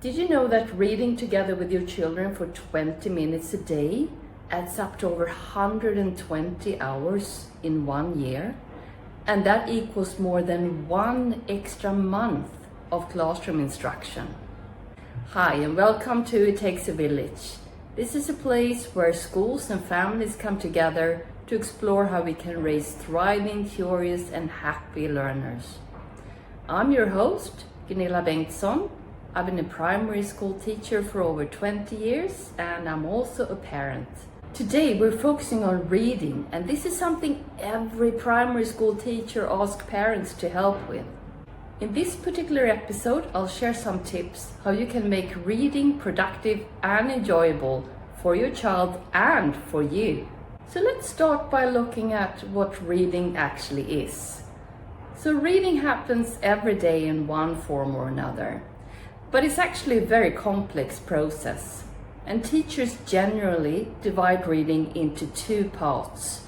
Did you know that reading together with your children for 20 minutes a day adds up to over 120 hours in 1 year? And that equals more than 1 extra month of classroom instruction. Hi, and welcome to It Takes a Village. This is a place where schools and families come together to explore how we can raise thriving, curious, and happy learners. I'm your host, Gunilla Bengtsson. I've been a primary school teacher for over 20 years, and I'm also a parent. Today we're focusing on reading, and this is something every primary school teacher asks parents to help with. In this particular episode, I'll share some tips how you can make reading productive and enjoyable for your child and for you. So let's start by looking at what reading actually is. So reading happens every day in one form or another, but it's actually a very complex process. And teachers generally divide reading into two parts.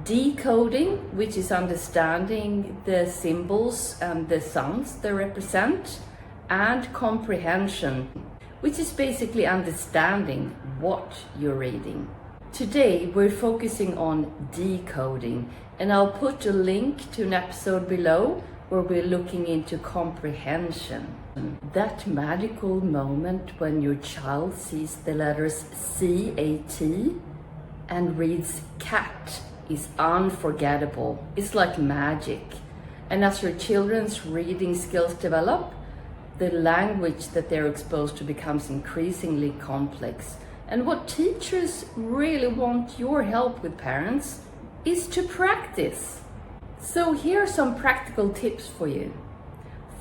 Decoding, which is understanding the symbols and the sounds they represent, and comprehension, which is basically understanding what you're reading. Today we're focusing on decoding, and I'll put a link to an episode below where we're looking into comprehension. That magical moment when your child sees the letters C-A-T and reads cat is unforgettable. It's like magic. And as your children's reading skills develop, the language that they're exposed to becomes increasingly complex. And what teachers really want your help with, parents, is to practice. So here are some practical tips for you.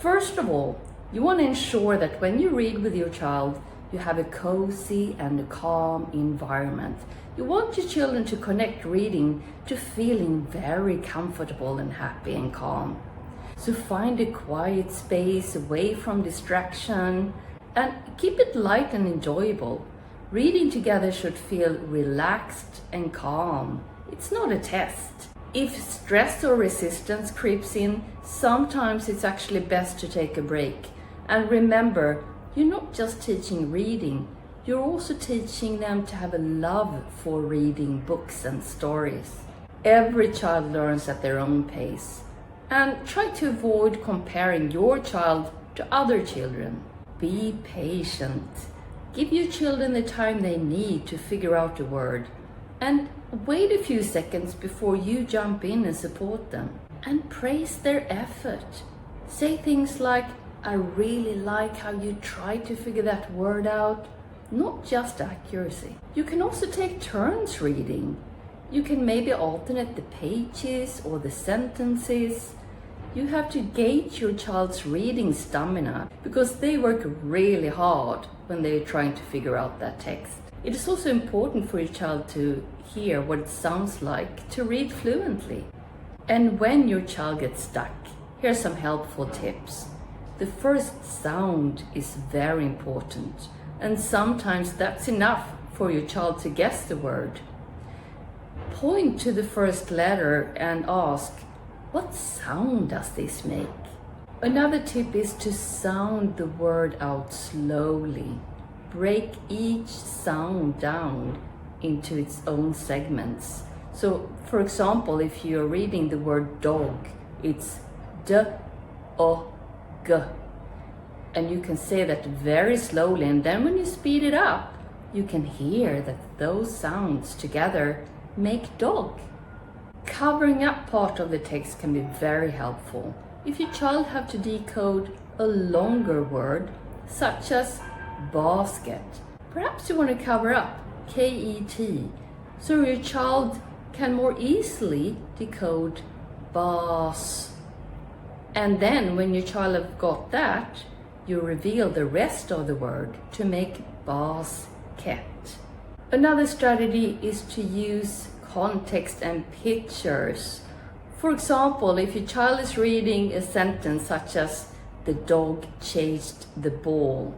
First of all, you want to ensure that when you read with your child, you have a cozy and a calm environment. You want your children to connect reading to feeling very comfortable and happy and calm. So find a quiet space away from distraction and keep it light and enjoyable. Reading together should feel relaxed and calm. It's not a test. If stress or resistance creeps in, sometimes it's actually best to take a break. And remember, you're not just teaching reading, you're also teaching them to have a love for reading books and stories. Every child learns at their own pace. And try to avoid comparing your child to other children. Be patient. Give your children the time they need to figure out a word. And wait a few seconds before you jump in and support them. And praise their effort. Say things like, I really like how you try to figure that word out, not just accuracy. You can also take turns reading. You can maybe alternate the pages or the sentences. You have to gauge your child's reading stamina because they work really hard when they're trying to figure out that text. It is also important for your child to hear what it sounds like to read fluently. And when your child gets stuck, here's some helpful tips. The first sound is very important, and sometimes that's enough for your child to guess the word. Point to the first letter and ask, what sound does this make? Another tip is to sound the word out slowly. Break each sound down into its own segments. So, for example, if you're reading the word dog, it's D-O-G. And you can say that very slowly, and then when you speed it up, you can hear that those sounds together make dog. Covering up part of the text can be very helpful. If your child have to decode a longer word, such as basket, perhaps you want to cover up K-E-T, so your child can more easily decode bas. And then when your child have got that, you reveal the rest of the word to make basket. Another strategy is to use context and pictures. For example, if your child is reading a sentence such as the dog chased the ball,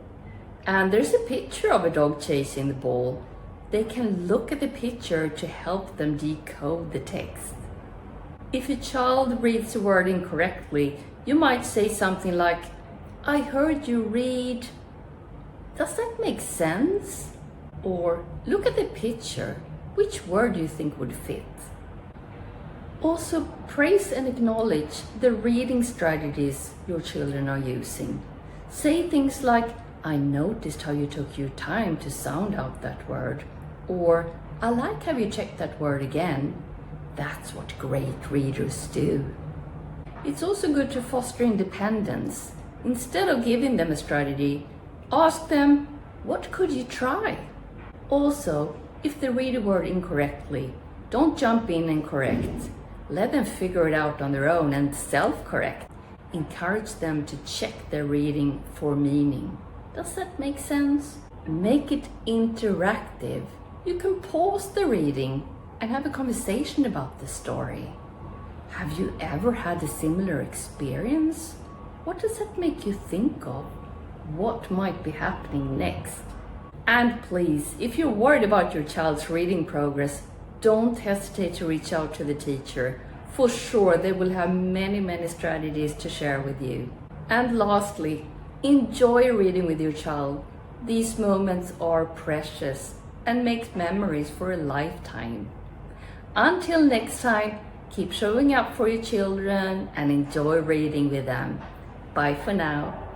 and there's a picture of a dog chasing the ball, they can look at the picture to help them decode the text. If a child reads a word incorrectly, you might say something like, I heard you read, Does that make sense? Or look at the picture. Which word do you think would fit? Also, praise and acknowledge the reading strategies your children are using. Say things like, I noticed how you took your time to sound out that word. Or, I like how you checked that word again. That's what great readers do. It's also good to foster independence. Instead of giving them a strategy, ask them, what could you try? Also, if they read a word incorrectly, don't jump in and correct. Let them figure it out on their own and self-correct. Encourage them to check their reading for meaning. Does that make sense? Make it interactive. You can pause the reading and have a conversation about the story. Have you ever had a similar experience? What does that make you think of? What might be happening next? And please, if you're worried about your child's reading progress, don't hesitate to reach out to the teacher. For sure, they will have many strategies to share with you. And lastly, enjoy reading with your child. These moments are precious and make memories for a lifetime. Until next time, keep showing up for your children and enjoy reading with them. Bye for now.